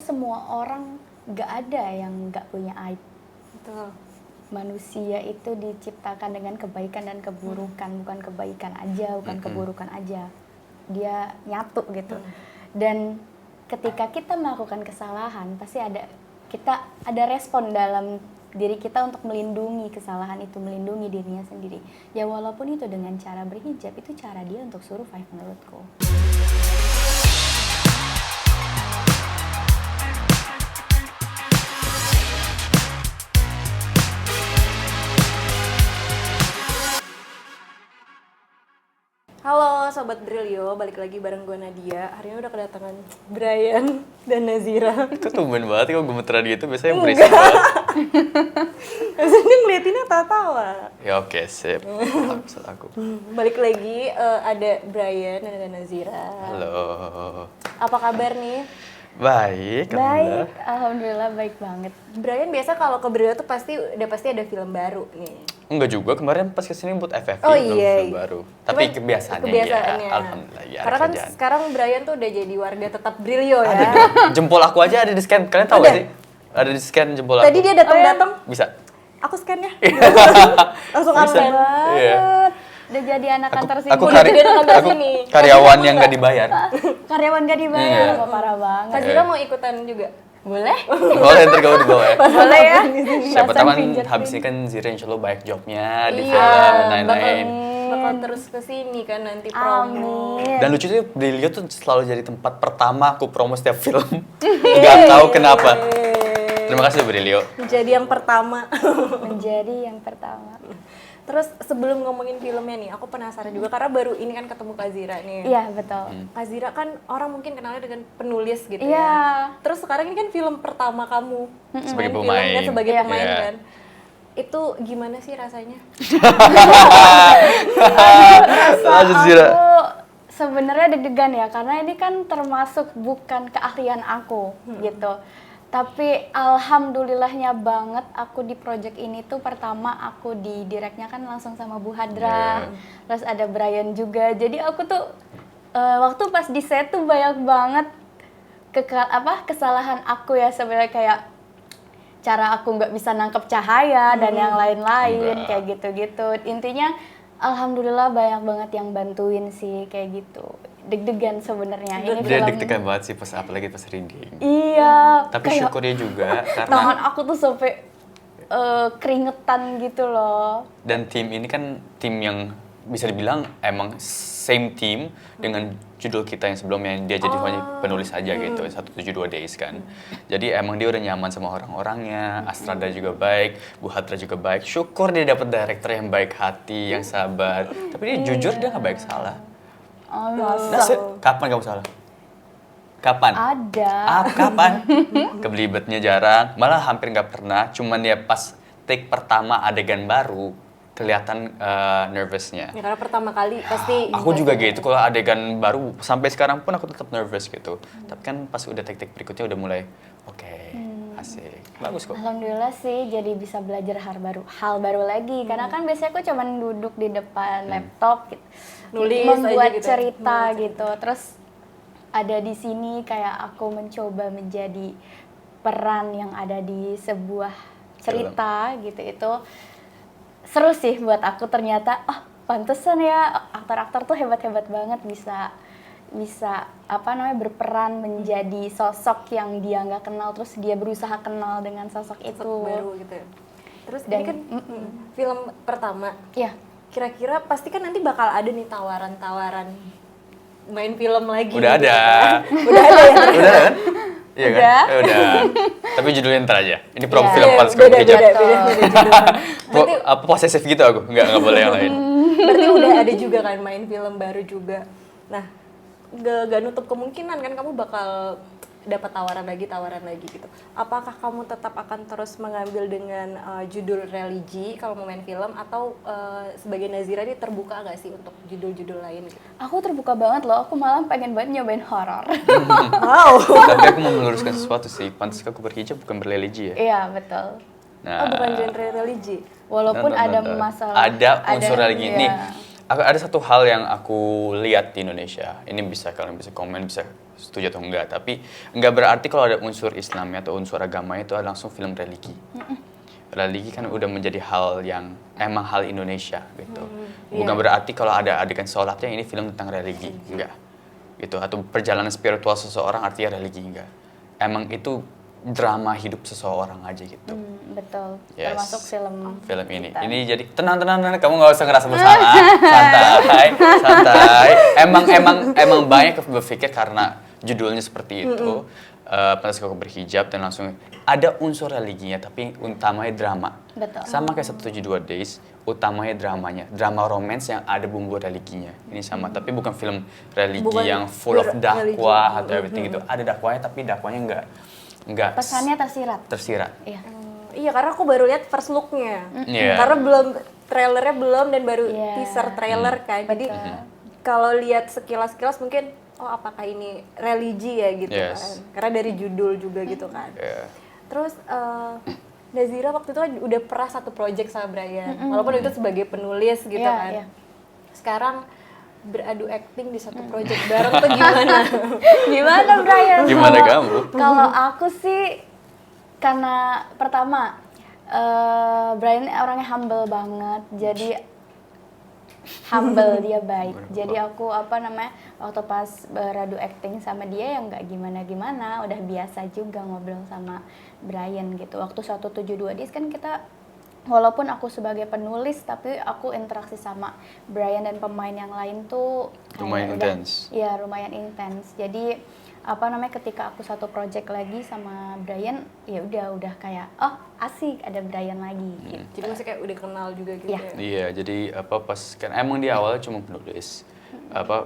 semua orang gak ada yang gak punya aib. Betul. Manusia itu diciptakan dengan kebaikan dan keburukan, bukan kebaikan aja, bukan keburukan aja. Dia nyatu gitu. Dan ketika kita melakukan kesalahan, pasti ada respon dalam diri kita untuk melindungi kesalahan itu, melindungi dirinya sendiri. Ya walaupun itu dengan cara berhijab, itu cara dia untuk survive menurutku. Halo Sobat Brilio, balik lagi bareng gue Nadia. Hari ini udah kedatangan Brian dan Nazira. Itu tumben banget kok gemeteran gitu, biasanya berisik banget. Biasanya ngeliatinnya tawa-tawa. Ya oke, sip. Maksud aku. Balik lagi, ada Brian dan ada Nazira. Halo. Apa kabar nih? Baik, Baik, alhamdulillah baik banget. Brian biasa kalau ke Brilio tuh pasti ada film baru nih. Enggak juga, kemarin pas kesini buat FFV Oh, belum iya. film baru. Tapi kebiasaannya ya, alhamdulillah ya. Karena kan kerjaan. sekarang Brian tuh udah jadi warga tetap Brilio ya. Ada dong. Jempol aku aja ada di scan. Kalian tahu Ada? gak sih? Ada di scan jempol aku. Tadi dia datang-datang, Bisa. aku scan ya. Langsung Bisa. aman. Iya. Udah jadi anak kantor sini. Aku aku sini. karyawan yang gak dibayar. Karyawan gak dibayar, Iya. kok parah banget. Nazira mau ikutan juga? Boleh? Boleh ntar kamu di bawah ya. Boleh ya? Siapa tahu kan Pijat habis ini nih. kan Zira insya Allah banyak jobnya di Iya, film dan lain-lain. bakal terus kesini kan nanti promo. Amin. Dan lucunya Brilio tuh selalu jadi tempat pertama aku promo setiap film. Gak tahu kenapa. Terima kasih Brilio. Jadi yang pertama. Menjadi yang pertama. Terus sebelum ngomongin filmnya nih, aku penasaran juga karena baru ini kan ketemu Kak Zira nih. Iya, betul. Kak Zira kan orang mungkin kenalnya dengan penulis gitu Iya. ya. Terus sekarang ini kan film pertama kamu. Sebagai Main film pemain. kan sebagai Iya. pemain Iya. kan. Itu gimana sih rasanya? Lanjut Zira. Aku sebenarnya deg-degan ya, karena ini kan termasuk bukan keahlian aku gitu. Tapi alhamdulillahnya banget aku di project ini tuh pertama aku di directnya kan langsung sama Bu Hadra, terus ada Brian juga. Jadi aku tuh waktu pas di set tuh banyak banget kesalahan aku ya sebenarnya, kayak cara aku nggak bisa nangkep cahaya dan yang lain-lain kayak gitu-gitu. Intinya alhamdulillah banyak banget yang bantuin sih kayak gitu. Deg-degan sebenarnya ini Dia film. deg-degan banget sih pas apalagi pas reading. Iya. Tapi kayak syukurnya juga tangan karena aku tuh sampai keringetan gitu loh. dan tim ini kan tim yang bisa dibilang emang same team dengan judul kita yang sebelumnya, dia jadi hanya penulis aja gitu, 172 Days kan. Jadi emang dia udah nyaman sama orang-orangnya, Astrada juga baik, Bu Hatra juga baik. Syukur dia dapat director yang baik hati, yang sabar. Tapi dia jujur dia nggak baik salah. Oh, Nah, masa? kapan kamu salah? Kapan? Ada. Kapan? Kebelibetnya jarang, malah hampir nggak pernah. Cuman ya pas take pertama adegan baru kelihatan nervousnya. Ya karena pertama kali pasti. Aku juga gitu, kalau adegan baru sampai sekarang pun aku tetap nervous gitu. Tapi kan pas udah take berikutnya udah mulai oke, asik, bagus kok. Alhamdulillah sih jadi bisa belajar hal baru lagi. Karena kan biasanya aku cuman duduk di depan laptop gitu. Nulis membuat aja gitu. cerita gitu. Terus ada di sini kayak aku mencoba menjadi peran yang ada di sebuah cerita gitu. Itu seru sih buat aku, ternyata pantesan ya aktor-aktor tuh hebat-hebat banget bisa berperan menjadi sosok yang dia nggak kenal, terus dia berusaha kenal dengan sosok itu baru gitu ya. Terus Dan- ini kan film pertama. ya. Kira-kira pasti kan nanti bakal ada nih tawaran-tawaran main film lagi. Udah gitu ada. kan. Udah ada ya. Udah kan? Iya kan? Udah. Udah. Tapi judulnya ntar aja. Ini promo Iya. film Iya, pas kamu hijab. beda. Apa posesif gitu aku? Nggak boleh yang lain. Berarti udah ada juga kan main film baru juga. Nah, gak nutup kemungkinan kan kamu bakal dapat tawaran lagi gitu. Apakah kamu tetap akan terus mengambil dengan judul religi kalau mau main film, atau sebagai Nazira ini terbuka gak sih untuk judul-judul lain gitu? Aku terbuka banget loh, aku malah pengen banget nyobain horor. Wow. Tapi aku mau meluruskan sesuatu sih. Pantas aku berhijab bukan berreligi ya. Iya betul. Nah, Oh, bukan genre religi. Walaupun Nonton, ada nonton. masalah. Ada unsur religi iya. nih. ada satu hal yang aku lihat di Indonesia. Ini bisa kalian bisa komen, bisa setuju atau enggak. Tapi enggak berarti kalau ada unsur Islamnya atau unsur agama itu langsung film religi. Religi kan udah menjadi hal yang emang hal Indonesia gitu. Bukan berarti kalau ada adegan sholatnya ini film tentang religi, enggak. Gitu. Atau perjalanan spiritual seseorang artinya religi, enggak. Emang itu drama hidup seseorang aja gitu. Betul. Yes. Termasuk Film ini. kita. Ini jadi tenang, kamu nggak usah ngerasa bersalah. Santai. Emang banyak berpikir karena judulnya seperti itu. Pantaskah aku berhijab dan langsung ada unsur religinya tapi utamanya drama. Betul. Sama kayak 172 Days, utamanya dramanya. Drama romance yang ada bumbu religinya. Ini sama, tapi bukan film religi Bukan yang full of dakwah religi. atau everything gitu. Ada dakwahnya tapi dakwahnya enggak Pesannya tersirat. Iya. Iya, karena aku baru lihat first look-nya. Iya. Karena trailernya belum dan baru Iya. teaser trailer kan. Jadi kalau lihat sekilas-kilas mungkin apakah ini religi ya gitu Yes. kan. Karena dari judul juga gitu kan. Iya. Terus Nazira waktu itu kan udah pernah satu project sama Brian. Walaupun itu sebagai penulis gitu Iya, kan. iya. Sekarang beradu acting di satu project bareng tuh gimana? Gimana Brian? Gimana kamu? Kalau aku sih karena pertama Brian orangnya humble banget, jadi humble dia baik. Jadi aku waktu pas beradu acting sama dia yang nggak gimana-gimana, udah biasa juga ngobrol sama Brian gitu. Waktu 172 Days kan kita walaupun aku sebagai penulis tapi aku interaksi sama Brian dan pemain yang lain tuh Lumayan intens. Iya, lumayan intens. Jadi ketika aku satu project lagi sama Brian, ya udah kayak asik ada Brian lagi gitu. Jadi masih kayak udah kenal juga gitu Iya. ya. Iya, jadi pas kan emang di awal cuma penulis,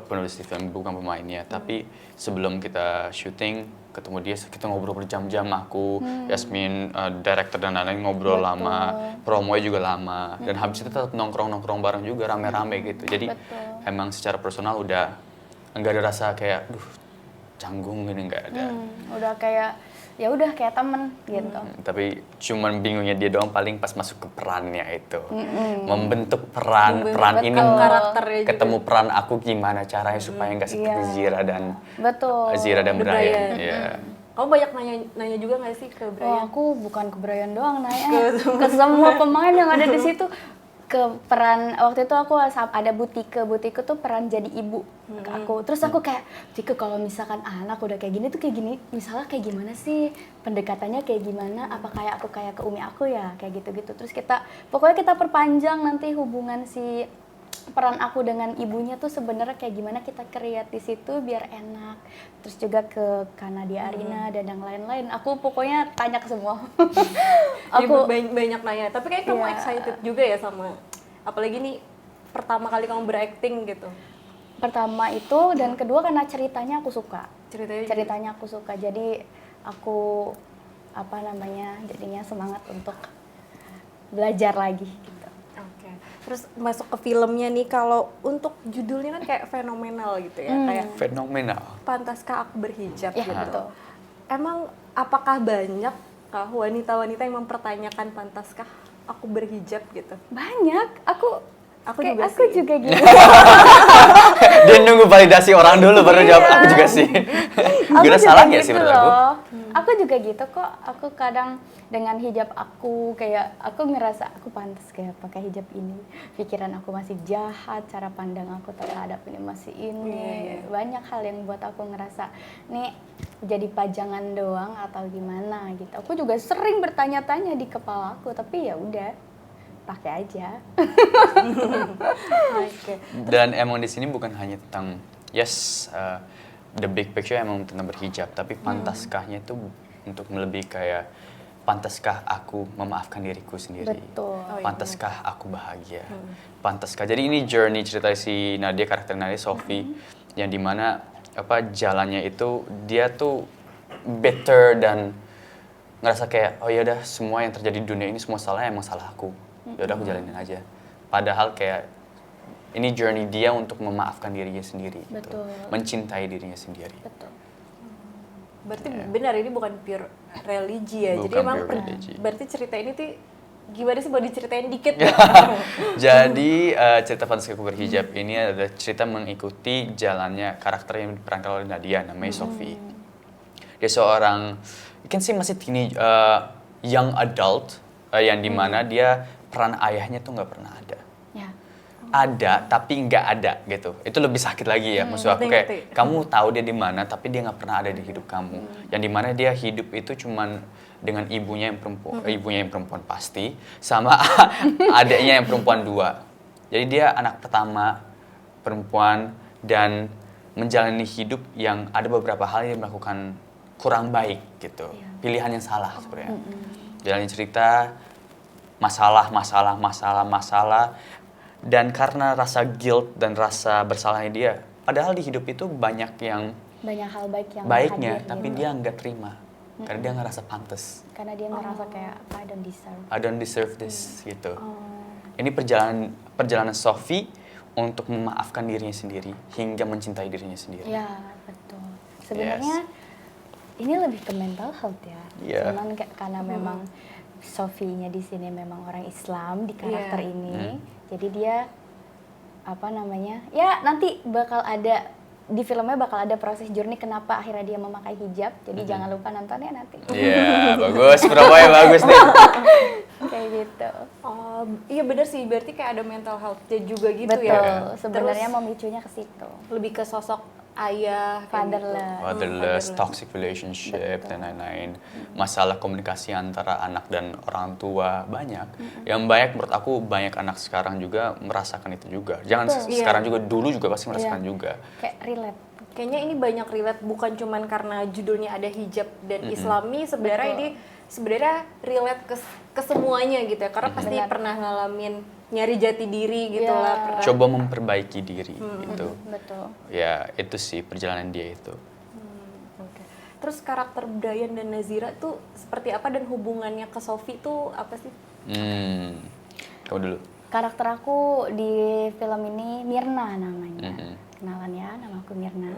penulis di film bukan pemainnya. Tapi sebelum kita syuting ketemu dia, kita ngobrol berjam-jam. Aku, Yasmin, director dan lain-lain ngobrol lama, promonya juga lama. Dan habis itu tetap nongkrong bareng juga rame-rame gitu. Jadi emang secara personal udah enggak ada rasa kayak, canggung gini, enggak ada. Udah kayak ya udah kayak temen gitu. Tapi cuman bingungnya dia doang paling pas masuk ke perannya itu. Membentuk peran ini karakternya juga. ketemu peran aku gimana caranya supaya nggak seperti Zira dan Brian. Iya. Kamu banyak nanya juga nggak sih ke Brian? Aku bukan ke Brian doang nanya, ke semua pemain yang ada di situ. Ke peran waktu itu aku ada Butike tuh peran jadi ibu ke aku. Terus aku kayak, Tike kalau misalkan anak udah kayak gini, misalnya kayak gimana sih pendekatannya kayak gimana? Apa kayak aku kayak ke umi aku ya kayak gitu-gitu. Terus pokoknya kita perpanjang nanti hubungan si peran aku dengan ibunya tuh sebenarnya kayak gimana kita create di situ biar enak. Terus juga ke Kanadia Arina dan yang lain-lain. Aku pokoknya tanya ke semua. Aku banyak nanya. Tapi kayak kamu excited juga ya sama, apalagi nih pertama kali kamu berakting gitu. Pertama itu dan kedua karena ceritanya aku suka. Ceritanya aku suka. Jadi aku jadinya semangat untuk belajar lagi gitu. Terus masuk ke filmnya nih, kalau untuk judulnya kan kayak fenomenal gitu ya, kayak Fenomenal. Pantaskah aku berhijab Ya, gitu. betul. Emang apakah banyak wanita-wanita yang mempertanyakan pantaskah aku berhijab gitu? Banyak. Aku juga gitu. Dia nunggu validasi orang dulu baru jawab aku juga sih. Gak ada salahnya sih menurut aku. Aku juga gitu kok. Aku kadang dengan hijab aku kayak aku ngerasa aku pantas kayak pakai hijab ini. Pikiran aku masih jahat, cara pandang aku terhadap ini masih ini. Banyak hal yang buat aku ngerasa nih jadi pajangan doang atau gimana gitu. Aku juga sering bertanya-tanya di kepala aku, tapi ya udah pakai aja. Dan emang di sini bukan hanya tentang the big picture emang tentang berhijab, tapi pantaskahnya itu untuk lebih kayak pantaskah aku memaafkan diriku sendiri. Betul. Pantaskah aku bahagia. Pantaskah. Jadi ini journey cerita si Nadia, karakter Nadia Sophie, yang dimana jalannya itu dia tuh better dan ngerasa kayak ya udah semua yang terjadi di dunia ini semua salah emang salah aku. Ya udah aku jalanin aja. Padahal kayak ini journey dia untuk memaafkan dirinya sendiri. Betul. Gitu. Mencintai dirinya sendiri. Betul. Berarti benar ini bukan pure religi ya. Bukan jadi emang pure religi. berarti cerita ini tuh Gimana sih, boleh diceritain dikit? Jadi cerita Fantasiku Berhijab ini adalah cerita mengikuti jalannya karakter yang diperankan oleh Nadia, namanya Sophie. Dia seorang, you can say masih young adult, yang dimana dia peran ayahnya tuh nggak pernah ada. Ya. Ada tapi nggak ada gitu. Itu lebih sakit lagi ya. Maksud aku kayak ngerti. kamu tahu dia di mana tapi dia nggak pernah ada di hidup kamu. Yang dimana dia hidup itu cuman dengan ibunya yang perempuan pasti, sama adiknya yang perempuan 2. Jadi dia anak pertama perempuan dan menjalani hidup yang ada beberapa hal yang melakukan kurang baik gitu. Pilihan yang salah sebenarnya. Jalani cerita masalah, dan karena rasa guilt dan rasa bersalahnya dia, padahal di hidup itu banyak yang Banyak hal baik yang baiknya, hadir tapi gitu. dia nggak terima karena dia ngerasa pantas. Karena dia ngerasa kayak I don't deserve. I don't deserve this gitu. Oh. Ini perjalanan Sophie untuk memaafkan dirinya sendiri hingga mencintai dirinya sendiri. Ya, betul. Sebenarnya ini lebih ke mental health ya. Iya. Cuman karena memang Sophie-nya di sini memang orang Islam di karakter ini. Jadi dia ya nanti bakal ada di filmnya bakal ada proses journey kenapa akhirnya dia memakai hijab. Jadi jangan lupa nonton ya nanti. Iya, bagus. Promo ya bagus nih. Kayak gitu. Oh, iya bener sih, berarti kayak ada mental health juga gitu Betul. ya. Sebenarnya Terus memicunya ke situ. lebih ke sosok ayah, kayak Fatherless. Fatherless, Fatherless. toxic relationship, dan lain-lain. Masalah komunikasi antara anak dan orang tua banyak. Yang banyak menurut aku banyak anak sekarang juga merasakan itu juga. Jangan Betul. sekarang juga, dulu juga pasti merasakan Iya. juga. Kayak relate. Kayaknya ini banyak relate, bukan cuman karena judulnya ada hijab dan Islami, sebenarnya Betul. ini sebenarnya relate ke semuanya gitu ya, karena pasti Benar. pernah ngalamin nyari jati diri gitu Iya. lah. Pernah. Coba memperbaiki diri gitu. Betul. Ya, itu sih perjalanan dia itu. Oke. Terus karakter Brian dan Nazira tuh seperti apa, dan hubungannya ke Sophie tuh apa sih? Kamu dulu. Karakter aku di film ini Mirna namanya. Mhm. Kenalan ya, nama aku Mirna.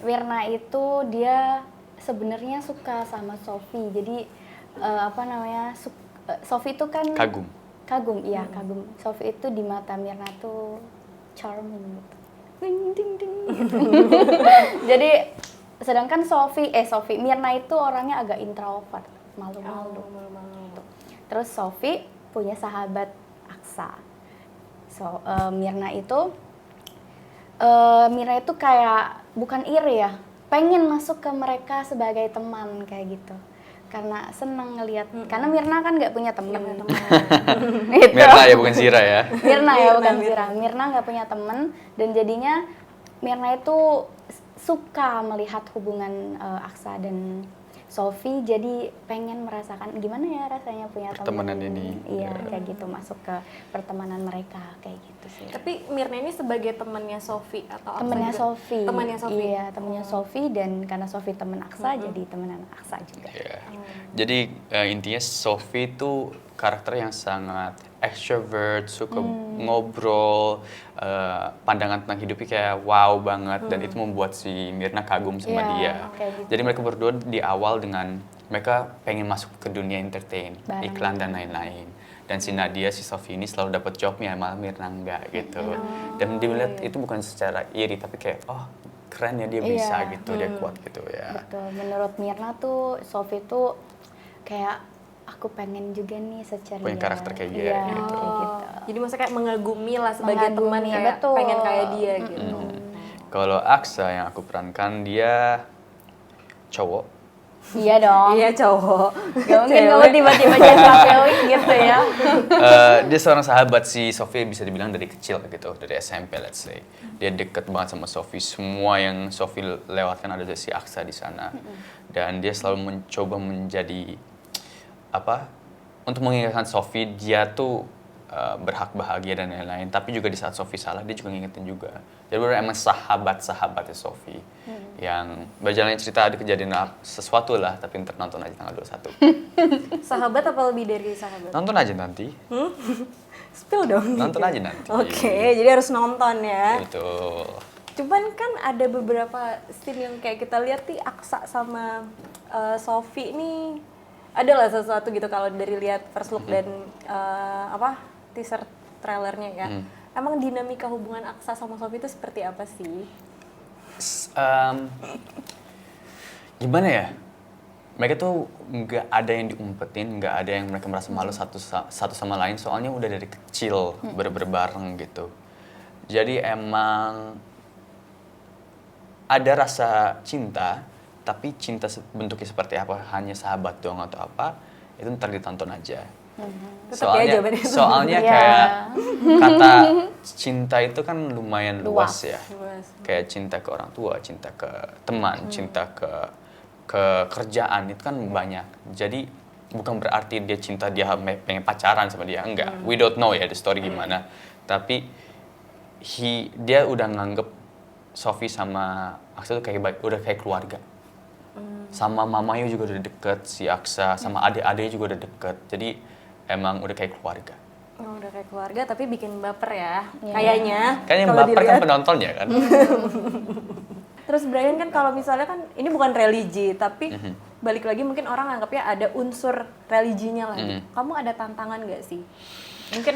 Mirna itu dia sebenarnya suka sama Sophie. Jadi Sophie itu kan Kagum. Kagum, iya kagum. Sophie itu di mata Mirna tuh charming gitu. Ding ding ding gitu. Jadi sedangkan Mirna itu orangnya agak introvert, malu-malu. Malu-malu. Terus Sophie punya sahabat Aksa. Mirna itu kayak bukan iri ya, pengen masuk ke mereka sebagai teman kayak gitu. Karena seneng ngelihat, karena Mirna kan nggak punya temen. Gitu. Mirna ya, bukan Zira ya. Mirna ya, bukan Zira. Mirna nggak punya temen, dan jadinya Mirna itu suka melihat hubungan Aksa dan Sophie, jadi pengen merasakan gimana ya rasanya punya Pertemanan temen. ini. Iya, kayak gitu, masuk ke pertemanan mereka kayak gitu sih. Tapi Mirna ini sebagai temannya Sophie atau Aksa Temennya juga? Sophie. Temannya Sophie. Iya, temennya Sophie, dan karena Sophie temen Aksa, jadi temenan Aksa juga. Ya. Jadi intinya Sophie itu karakter yang sangat extrovert, suka ngobrol, pandangan tentang hidupnya kayak wow banget, dan itu membuat si Mirna kagum sama Iya, dia. kayak gitu. Jadi mereka berdua di awal dengan mereka pengen masuk ke dunia entertain, Bareng. iklan dan lain-lain. Dan si Nadia, si Sophie ini selalu dapat jobnya, malah Mirna enggak gitu. Dan dilihat itu bukan secara iri, tapi kayak oh keren ya dia bisa gitu, dia kuat gitu ya. Betul, menurut Mirna tuh Sophie tuh kayak aku pengen juga nih secara Punya karakter kayak dia, iya, gitu. kayak gitu. Jadi maksudnya kayak mengagumi lah sebagai Mengagumi, teman, kayak betul. pengen kayak dia gitu. Kalau Aksa yang aku perankan, dia cowok. Iya dong. Iya cowok. Gak mungkin kamu tiba-tiba jadi cewek gitu ya. Dia seorang sahabat si Sophie, bisa dibilang dari kecil gitu, dari SMP let's say. Dia deket banget sama Sophie. Semua yang Sophie lewatkan ada si Aksa di sana. Dan dia selalu mencoba menjadi untuk mengingatkan Sophie dia tuh berhak bahagia dan lain-lain. Tapi juga di saat Sophie salah, dia juga ngingetin juga. Jadi benar emang sahabatnya Sophie. Yang berjalan cerita ada kejadian sesuatu lah, tapi ntar nonton aja tanggal 21. Sahabat apa lebih dari sahabat? Nonton aja nanti. Spill dong. Nonton aja nanti. Oke, jadi harus nonton ya. Betul. Cuman kan ada beberapa scene yang kayak kita lihat nih, Aksa sama Sophie nih ada lah sesuatu gitu kalau dari lihat first look dan teaser trailernya ya. Emang dinamika hubungan Aksa sama Sofi itu seperti apa sih? Gimana ya? Mereka tuh nggak ada yang diumpetin, nggak ada yang mereka merasa malu satu sama lain. Soalnya udah dari kecil bareng gitu. Jadi emang ada rasa cinta, tapi cinta bentuknya seperti apa? Hanya sahabat doang atau apa? Itu ntar ditonton aja. Soalnya kayak kata cinta itu kan lumayan luas ya. Kayak cinta ke orang tua, cinta ke teman, cinta ke kerjaan itu kan banyak. Jadi bukan berarti dia cinta dia pengen pacaran sama dia, enggak. We don't know ya the story gimana. Tapi dia udah nganggep Sofi sama Aksa tuh udah kayak keluarga. Sama mamanya juga udah deket si Aksa, sama adik-adiknya juga udah deket. Jadi emang udah kayak keluarga. Oh, udah kayak keluarga tapi bikin baper ya. Kayaknya. Kayaknya yang baper kan penontonnya kan. Terus Brian kan kalau misalnya kan ini bukan religi tapi balik lagi mungkin orang anggapnya ada unsur religinya lah gitu. Kamu ada tantangan nggak sih? Mungkin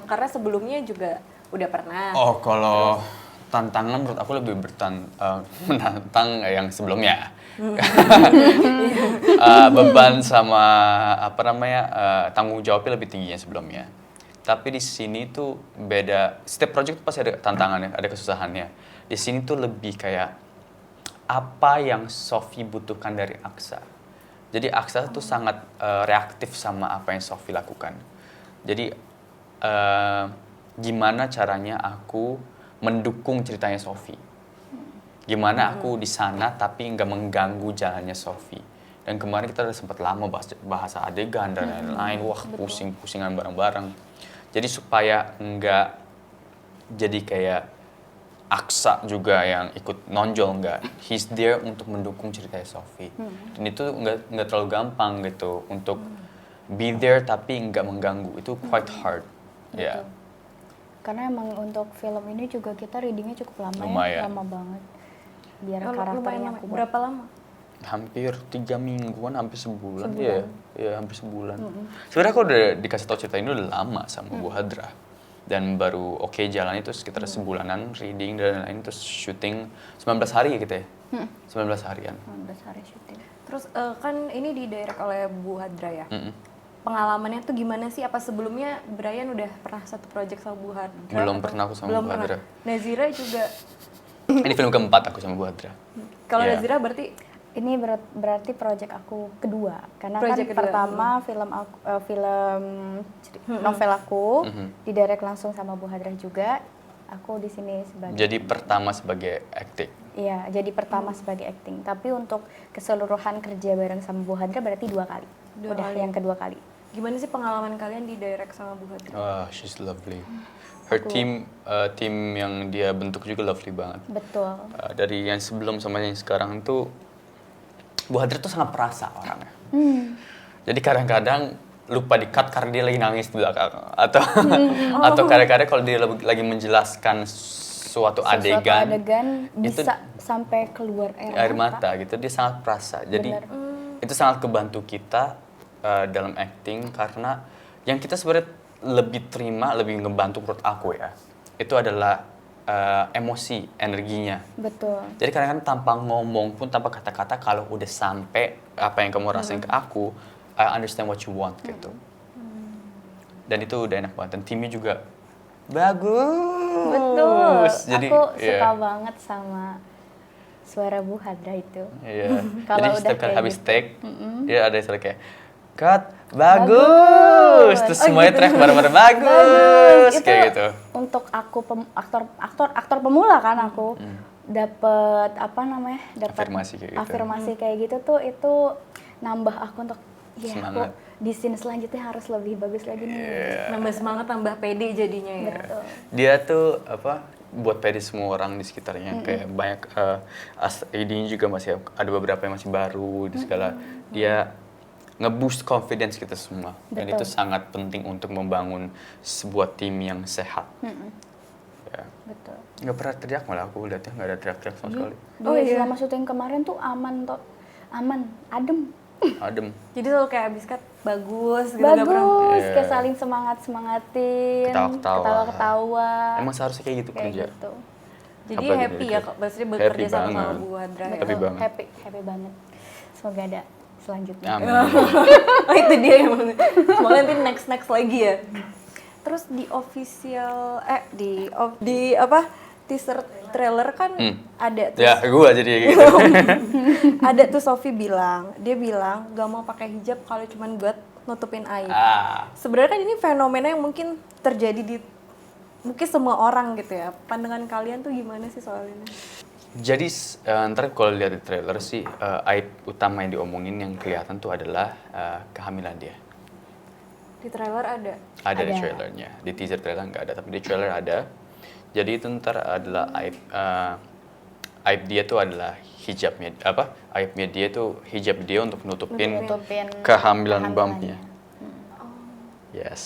karena sebelumnya juga udah pernah. Oh, kalau tantangan menurut aku lebih menantang yang sebelumnya. Beban sama tanggung jawabnya lebih tingginya sebelumnya. Tapi di sini tuh beda. Setiap project pasti ada tantangannya, ada kesusahannya. Di sini tuh lebih kayak apa yang Sofi butuhkan dari Aksa. Jadi Aksa tuh sangat reaktif sama apa yang Sofi lakukan. Jadi gimana caranya aku mendukung ceritanya Sofi. Gimana aku di sana tapi nggak mengganggu jalannya Sofi. Dan kemarin kita udah sempat lama bahasa adegan dan lain-lain. Wah, pusing-pusingan bareng-bareng. Jadi supaya nggak jadi kayak Aksa juga yang ikut nonjol, nggak. He's there untuk mendukung ceritanya Sofi. Dan itu nggak terlalu gampang gitu untuk be there tapi nggak mengganggu. Itu quite hard. Ya. Yeah. Karena emang untuk film ini juga kita readingnya cukup lama. Lama banget. Biar karakternya aku berapa lama? Hampir 3 mingguan, hampir sebulan. Iya, hampir sebulan. Sebenarnya aku udah dikasih tau cerita ini udah lama sama Bu Hadra. Dan baru jalan itu sekitar sebulanan reading dan lain-lain, terus syuting 19 hari ya kita ya? 19 harian. 19 hari syuting. Terus kan ini didirect oleh Bu Hadra ya? Pengalamannya tuh gimana sih? Apa sebelumnya Brian udah pernah satu project sama Bu Hadra? Belum pernah aku sama Bu Hadra. Nazira juga? Ini film keempat aku sama Bu Hadra. Kalau Nazira berarti? Ini berarti project aku kedua. Karena project kan pertama film novel aku didirect langsung sama Bu Hadra juga. Aku di sini sebagai. Jadi pertama sebagai acting. Iya, jadi pertama sebagai acting. Tapi untuk keseluruhan kerja bareng sama Bu Hadra berarti 2 kali. Yang kedua kali. Gimana sih pengalaman kalian di direct sama Bu Hadra? She's lovely. Her team yang dia bentuk juga lovely banget. Betul. Dari yang sebelum sama yang sekarang tuh Bu Hadra tuh sangat perasa orangnya. Jadi kadang-kadang lupa di-cut karena dia lagi nangis di belakang. Atau kadang-kadang kalau dia lagi menjelaskan suatu adegan bisa sampai keluar air mata gitu. Dia sangat perasa. Jadi itu sangat kebantu kita dalam acting karena yang kita sebenarnya lebih terima, lebih ngebantu menurut aku ya. Itu adalah emosi, energinya. Betul. Jadi kadang-kadang tanpa ngomong pun, tanpa kata-kata, kalau udah sampai apa yang kamu rasain ke aku, I understand what you want gitu. Dan itu udah enak banget. Dan timnya juga bagus. Betul. Jadi, aku suka banget sama suara Bu Hadra itu. Iya. Kalau jadi udah setiap kali kayak habis gitu. take, dia ada istilah kayak cut, bagus. Terus semuanya gitu. teriak bareng-bareng bagus. Itu Kayak gitu. untuk aku aktor pemula kan aku dapat afirmasi kayak gitu tuh, itu nambah aku untuk aku di scene selanjutnya harus lebih bagus lagi nih. Nambah semangat, tambah pede jadinya ya. Betul. Dia tuh buat pede semua orang di sekitarnya. Kayak banyak AD-nya juga masih ada beberapa yang masih baru di segala. Dia nge-boost confidence kita semua. Dan itu sangat penting untuk membangun sebuah tim yang sehat. Ya. Betul. Nggak pernah teriak malah aku lihatnya, nggak ada teriak-teriak sama sekali. Selama syuting kemarin tuh aman, adem. adem. Jadi selalu kayak abis cut bagus gitu, nggak pernah. Bagus, Iya. kayak saling semangatin, Ketawa-ketawa. ketawa-ketawa. Emang seharusnya kayak gitu kayak kerja. gitu. Jadi Apa happy gitu? ya, maksudnya bekerja Happy sama banget. Bu Adra ya. Happy Betul, banget. happy banget. Semoga ada selanjutnya. Amin. Oh itu dia yang semoga nanti next lagi ya. Terus di official di apa teaser trailer kan ada tuh Ya, gua jadi gitu. ada tuh Sophie dia bilang gak mau pakai hijab kalau cuman buat nutupin aib. Sebenarnya kan ini fenomena yang mungkin terjadi di mungkin semua orang gitu ya. Pandangan kalian tuh gimana sih soal ini? Jadi ntar kalau lihat di trailer sih aib utama yang diomongin yang kelihatan tuh adalah kehamilan dia. Di trailer ada. Ada di Ada. trailernya. Di teaser trailer nggak ada, tapi di trailer ada. Jadi itu ntar adalah aib dia tuh adalah hijabnya aibnya dia tuh hijab dia untuk nutupin Nutupin kehamilan kehamilannya. bumpnya. Yes.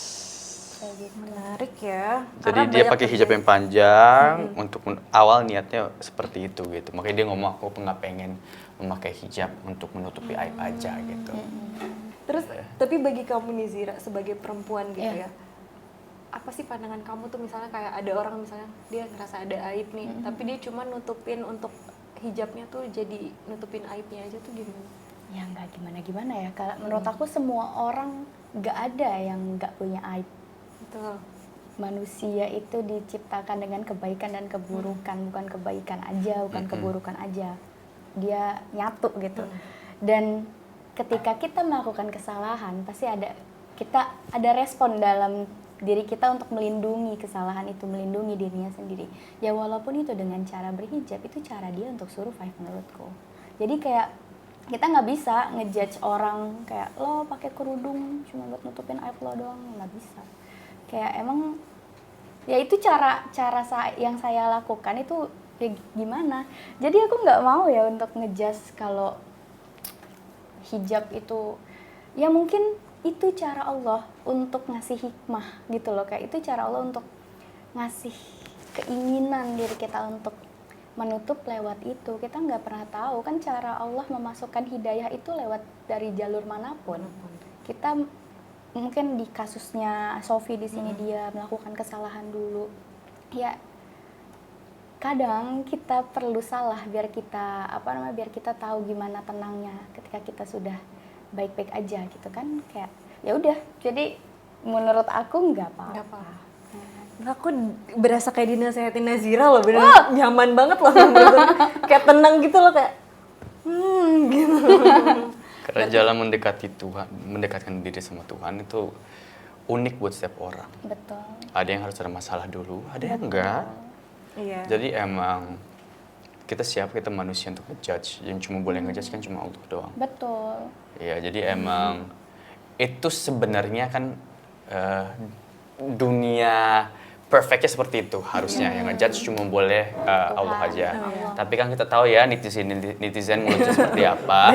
Kayak gitu. Menarik ya. Jadi Karena dia banyak pakai hijab terjadi. yang panjang untuk awal niatnya seperti itu gitu. Makanya dia ngomong aku nggak pengen memakai hijab untuk menutupi aib aja gitu. Terus tapi bagi kamu nih Zira sebagai perempuan gitu Iya. ya. Apa sih pandangan kamu tuh misalnya kayak ada orang misalnya dia ngerasa ada aib nih, tapi dia cuma nutupin untuk hijabnya tuh jadi nutupin aibnya aja tuh gimana? Ya nggak gimana-gimana ya. Kalau menurut aku semua orang nggak ada yang nggak punya aib. Betul. Manusia itu diciptakan dengan kebaikan dan keburukan, bukan kebaikan aja, bukan keburukan aja. Dia nyatu gitu. Dan ketika kita melakukan kesalahan, pasti kita ada respon dalam diri kita untuk melindungi kesalahan itu, melindungi dirinya sendiri. Ya walaupun itu dengan cara berhijab, itu cara dia untuk survive menurutku. Jadi kayak kita nggak bisa ngejudge orang kayak lo pakai kerudung cuma buat nutupin aib lo doang, nggak bisa. Kayak emang ya itu cara yang saya lakukan itu ya gimana. Jadi aku nggak mau ya untuk ngejudge kalau hijab itu ya mungkin itu cara Allah untuk ngasih hikmah gitu loh, kayak itu cara Allah untuk ngasih keinginan diri kita untuk menutup lewat itu. Kita nggak pernah tahu kan cara Allah memasukkan hidayah itu lewat dari jalur manapun. Kita mungkin di kasusnya Sophie di sini dia melakukan kesalahan dulu. Ya kadang kita perlu salah biar kita biar kita tahu gimana tenangnya ketika kita sudah baik-baik aja gitu kan, kayak ya udah. Jadi menurut aku nggak apa-apa. Nggak apa-apa. Nah, aku berasa kayak dinasehatin Nazira loh, bener nyaman banget loh kayak tenang gitu loh kayak gitu. Karena jalan mendekati Tuhan, mendekatkan diri sama Tuhan itu unik buat setiap orang. Betul. Ada yang harus ada masalah dulu, ada yang enggak. Iya. Jadi emang kita kita manusia untuk ngejudge. Yang cuma boleh ngejudge kan cuma Allah doang. Betul. Iya, jadi emang itu sebenarnya kan dunia perfectnya seperti itu harusnya. Yang ngejudge cuma boleh Allah aja. Tapi kan kita tahu ya netizen ngejudge seperti apa.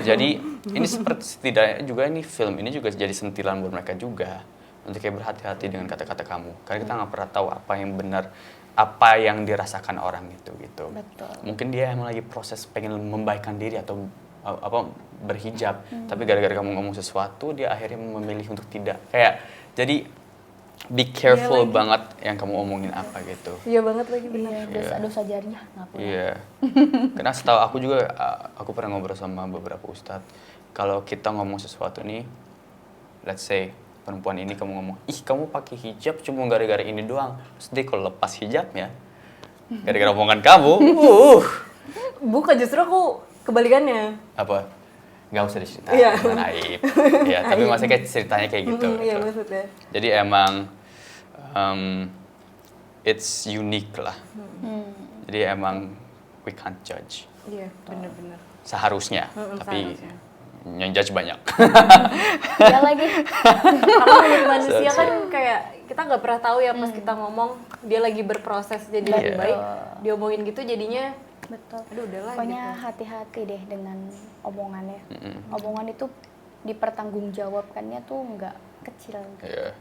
Jadi ini seperti setidaknya juga ini film ini juga jadi sentilan buat mereka juga untuk kayak berhati-hati dengan kata-kata kamu. Karena kita nggak pernah tahu apa yang benar, apa yang dirasakan orang itu gitu. Betul. Mungkin dia emang lagi proses pengen membaikkan diri atau berhijab, tapi gara-gara kamu ngomong sesuatu dia akhirnya memilih untuk tidak. Kayak jadi be careful banget yang kamu omongin apa gitu. Iya banget lagi benar. Iya, dosa-dosa jariah nggak boleh. Iya. Karena setahu aku juga aku pernah ngobrol sama beberapa ustadz, kalau kita ngomong sesuatu nih, let's say perempuan ini kamu ngomong, ih kamu pakai hijab cuma gara-gara ini doang. Terus dia kalau lepas hijabnya, gara-gara omongan kamu, Bukan, justru aku kebalikannya. apa? Nggak usah diceritain, Iya. aib. Iya, tapi maksudnya kayak ceritanya kayak gitu. Iya gitu. maksudnya. Jadi emang it's unique lah. Jadi emang we can't judge. Iya benar-benar. Seharusnya, tapi seharusnya. yang judge banyak. Ya lagi. Karena menurut manusia kan kayak kita nggak pernah tahu ya pas kita ngomong dia lagi berproses jadi lebih Iya. baik, diomongin gitu jadinya Betul. aduh udahlah Pokoknya gitu. hati-hati deh dengan omongannya. Omongan itu dipertanggungjawabkannya tuh nggak kecil. Iya.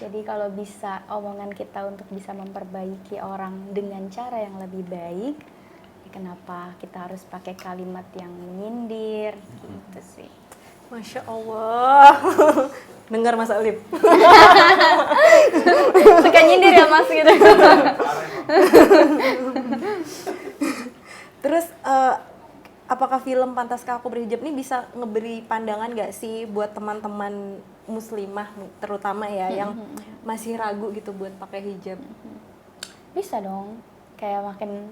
Jadi kalau bisa omongan kita untuk bisa memperbaiki orang dengan cara yang lebih baik, ya kenapa kita harus pakai kalimat yang menyindir gitu sih. Masya Allah. Dengar Mas Alif. Suka nyindir ya Mas gitu. Terus apakah film Pantaskah Aku Berhijab ini bisa ngeberi pandangan gak sih buat teman-teman muslimah terutama ya yang masih ragu gitu buat pakai hijab? Bisa dong. Kayak makin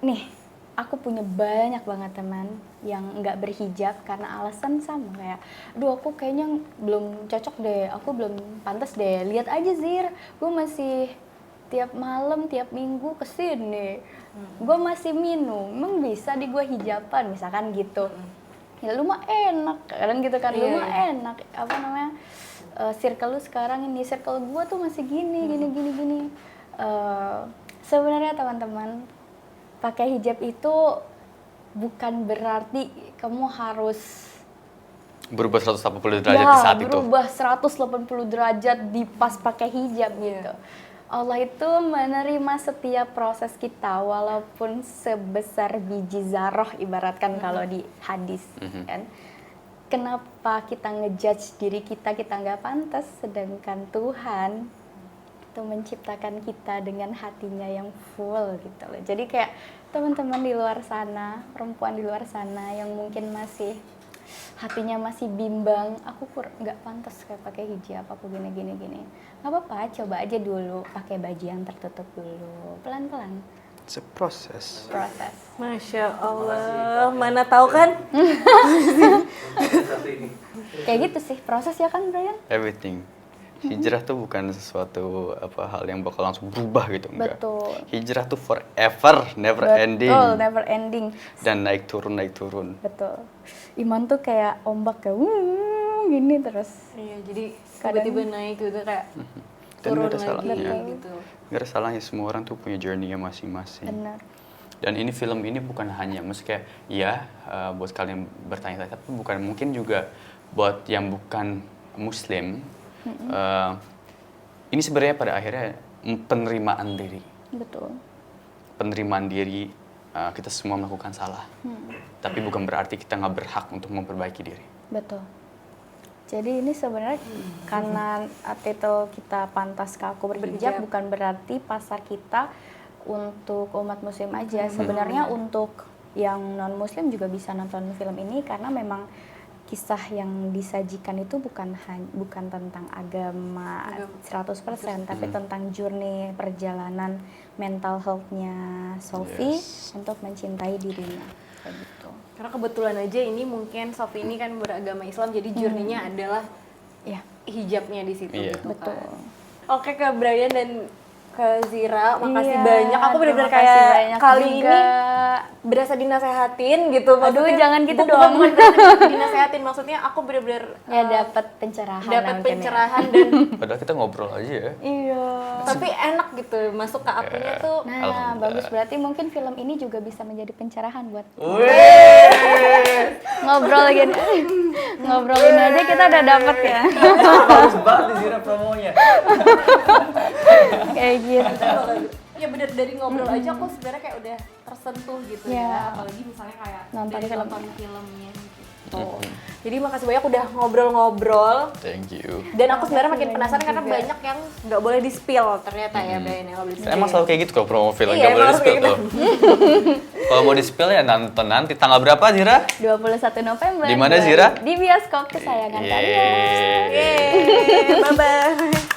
nih, aku punya banyak banget teman yang nggak berhijab karena alasan sama kayak, aduh aku kayaknya belum cocok deh, aku belum pantas deh. Lihat aja Zir, gue masih tiap malam, tiap minggu kesini, gue masih minum, emang bisa di gue hijaban misalkan gitu. Ya lu mah enak, kadang gitu kan, lu mah enak, apa namanya, circle lu sekarang ini, circle gue tuh masih gini. Sebenarnya teman-teman, pakai hijab itu bukan berarti kamu harus Berubah 180 derajat di saat itu. berubah 180 derajat di pas pakai hijab gitu. Allah itu menerima setiap proses kita walaupun sebesar biji zarah ibaratkan kalau di hadis kan. Kenapa kita ngejudge diri kita nggak pantas sedangkan Tuhan itu menciptakan kita dengan hatinya yang full gitu loh. Jadi kayak teman-teman di luar sana, perempuan di luar sana yang mungkin masih hatinya masih bimbang, aku nggak pantas kayak pakai hijab, aku gini. Nggak apa-apa, coba aja dulu pakai baju yang tertutup dulu, pelan-pelan. It's a process. Proses. Masya Allah, mana tahu kan? Kayak gitu sih, proses ya kan Brian? Everything. Hijrah tuh bukan sesuatu hal yang bakal langsung berubah gitu, enggak. Betul. Hijrah tuh forever, never ending. Betul, never ending. Dan naik turun. Betul. Iman tuh kayak ombak kayak gini terus. Iya, jadi Kadang- tiba-tiba naik juga kayak Dan turun nggak ada lagi salahnya. gitu. Nggak ada salahnya, semua orang tuh punya journey-nya masing-masing. Benar. Dan ini film ini bukan hanya, maksudnya ya buat kalian bertanya, tapi bukan mungkin juga buat yang bukan Muslim. Ini sebenarnya pada akhirnya penerimaan diri. Betul. Penerimaan diri, kita semua melakukan salah. Tapi bukan berarti kita nggak berhak untuk memperbaiki diri. Betul. Jadi ini sebenarnya karena titel kita Pantaskah Aku Berhijab bukan berarti pasar kita untuk umat muslim aja. Sebenarnya untuk yang non muslim juga bisa nonton film ini karena memang kisah yang disajikan itu bukan tentang agama 100%, tapi tentang journey perjalanan mental health-nya Sophie untuk mencintai dirinya. Kayak gitu. Karena kebetulan aja ini mungkin Sophie ini kan beragama Islam, jadi journey-nya adalah Ya, hijabnya di situ. Iya. Gitu betul. kan. Oke, ke Brian dan ke Zira, makasih Iya, banyak. Aku benar-benar terima kasih kayak banyak kali juga. ini berasa dinasehatin gitu. Aduh, Maksudnya, jangan gitu bukan dong. berasa dinasehatin, maksudnya aku benar-benar Ya dapat pencerahan. dapat mungkin ya. pencerahan dan Padahal kita ngobrol aja ya. Iya. tapi enak gitu masuk ke akunya tuh. Nah, Alhamdulillah. bagus, berarti mungkin film ini juga bisa menjadi pencerahan buat Wih, ngobrol gini. Ngobrol ini aja kita udah dapet ya. bagus banget di Zira promonya. Kayak gitu. Ya bener, dari ngobrol aja aku sebenarnya kayak udah tersentuh gitu Ya. ya, apalagi misalnya kayak Nonton dari film. nonton filmnya gitu. Jadi makasih banyak udah ngobrol-ngobrol. Thank you. Dan aku sebenarnya makin Makasih penasaran banyak karena juga. banyak yang nggak boleh di spill ternyata ya, Brian, yang nggak boleh di spill. Emang selalu kayak gitu kalau promo film, Iya, nggak boleh emang di-spill harus tuh. Kalau mau di-spill ya nonton nanti. Tanggal berapa Zira? 21 November. Di mana, Zira? Di bioskop kesayangan kalian. Yeay. Yeay, bye-bye.